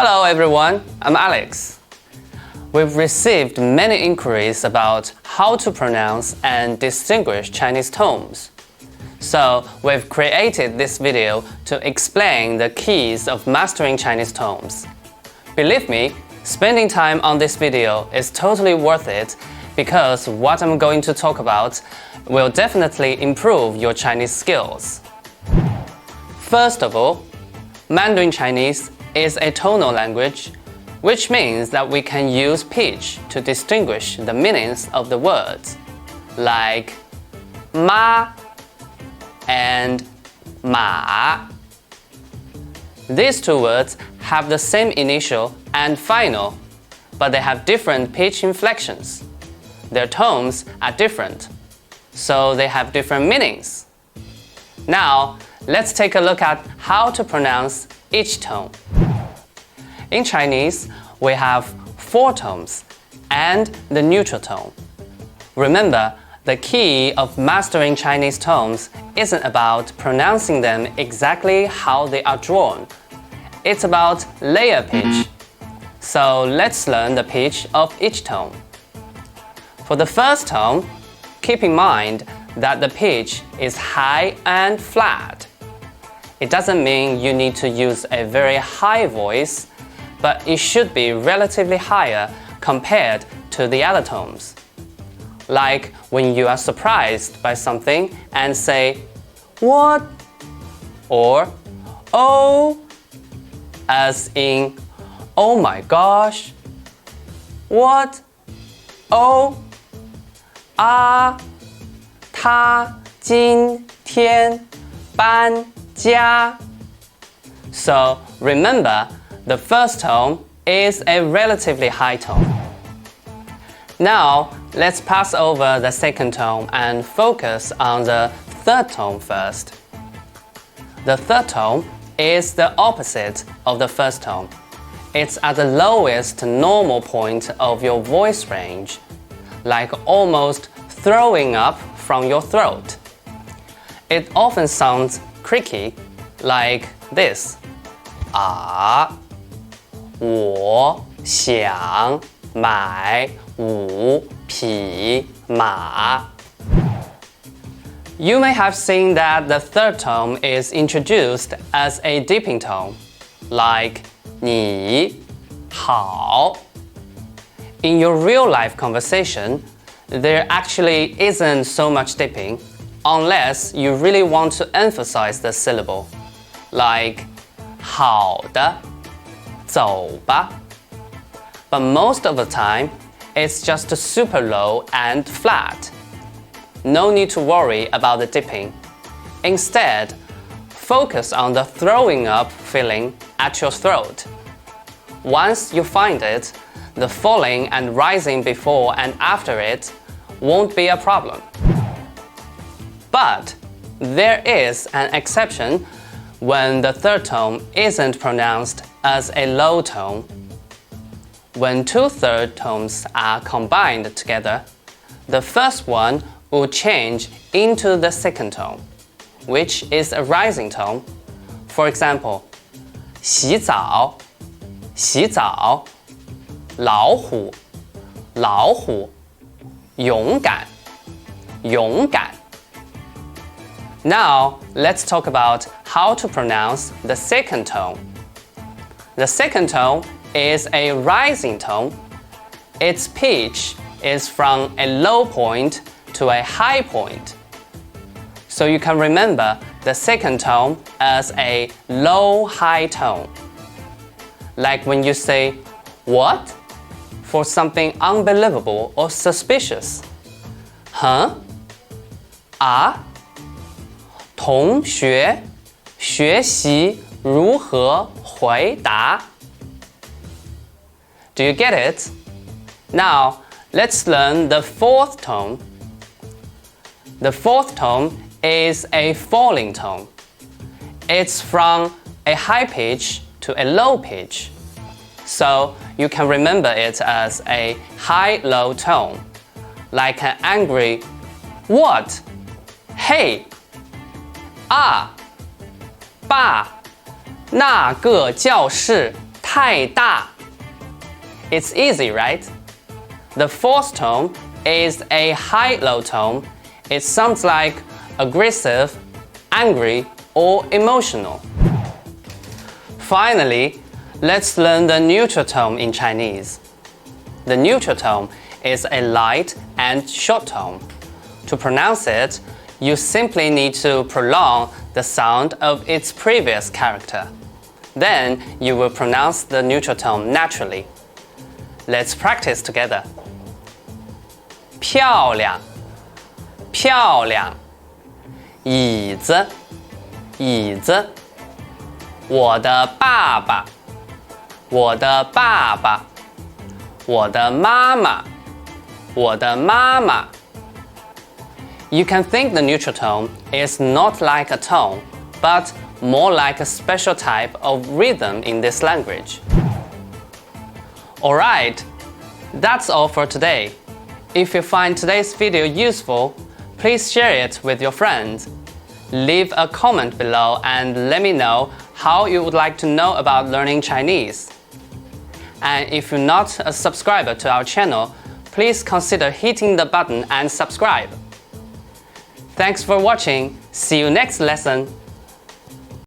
Hello everyone, I'm Alex. We've received many inquiries about how to pronounce and distinguish Chinese tones. So we've created this video to explain the keys of mastering Chinese tones. Believe me, spending time on this video is totally worth it because what I'm going to talk about will definitely improve your Chinese skills. First of all, Mandarin Chinese is a tonal language, which means that we can use pitch to distinguish the meanings of the words, like ma and ma. These two words have the same initial and final, but they have different pitch inflections. Their tones are different, so they have different meanings. Now, let's take a look at how to pronounce each tone. In Chinese, we have 4 tones and the neutral tone. Remember, the key of mastering Chinese tones isn't about pronouncing them exactly how they are drawn. It's about layer pitch. So let's learn the pitch of each tone. For the first tone, keep in mind that the pitch is high and flat. It doesn't mean you need to use a very high voice, but it should be relatively higher compared to the other tones. Like when you are surprised by something and say, "What?" or "Oh," as in, "Oh my gosh." "What?" "Oh." 啊，他今天搬家. So remember, the first tone is a relatively high tone. Now, let's pass over the second tone and focus on the third tone first. The third tone is the opposite of the first tone. It's at the lowest normal point of your voice range, like almost throwing up from your throat. It often sounds creaky, like this. 啊，我想买5匹马. You may have seen that the third tone is introduced as a dipping tone, like 你好. In your real-life conversation, there actually isn't so much dipping, unless you really want to emphasize the syllable, like 好的，走吧. But most of the time, it's just super low and flat. No need to worry about the dipping. Instead, focus on the throwing up feeling at your throat. Once you find it, the falling and rising before and after it won't be a problem. But there is an exception when the third tone isn't pronounced as a low tone. When 2 third tones are combined together, the first one will change into the second tone, which is a rising tone. For example, 洗澡，洗澡，老虎，老虎，勇敢，勇敢. Now, let's talk about how to pronounce the second tone. The second tone is a rising tone. Its pitch is from a low point to a high point. So you can remember the second tone as a low-high tone. Like when you say, "What?" for something unbelievable or suspicious. Huh? 啊？同学学习如何回答? Do you get it? Now, let's learn the fourth tone. The fourth tone is a falling tone. It's from a high pitch to a low pitch. So you can remember it as a high-low tone, like an angry "What? Hey! 啊，爸，那个教室太大. It's easy, right? The fourth tone is a high-low tone. It sounds like aggressive, angry, or emotional. Finally, let's learn the neutral tone in Chinese. The neutral tone is a light and short tone. To pronounce it, you simply need to prolong the sound of its previous character. Then you will pronounce the neutral tone naturally. Let's practice together. 漂亮，漂亮。椅子，椅子。我的爸爸，我的爸爸。我的妈妈，我的妈妈。You can think the neutral tone is not like a tone, but more like a special type of rhythm in this language. Alright, that's all for today. If you find today's video useful, please share it with your friends. Leave a comment below and let me know how you would like to know about learning Chinese. And if you're not a subscriber to our channel, please consider hitting the button and subscribe. Thanks for watching. See you next lesson.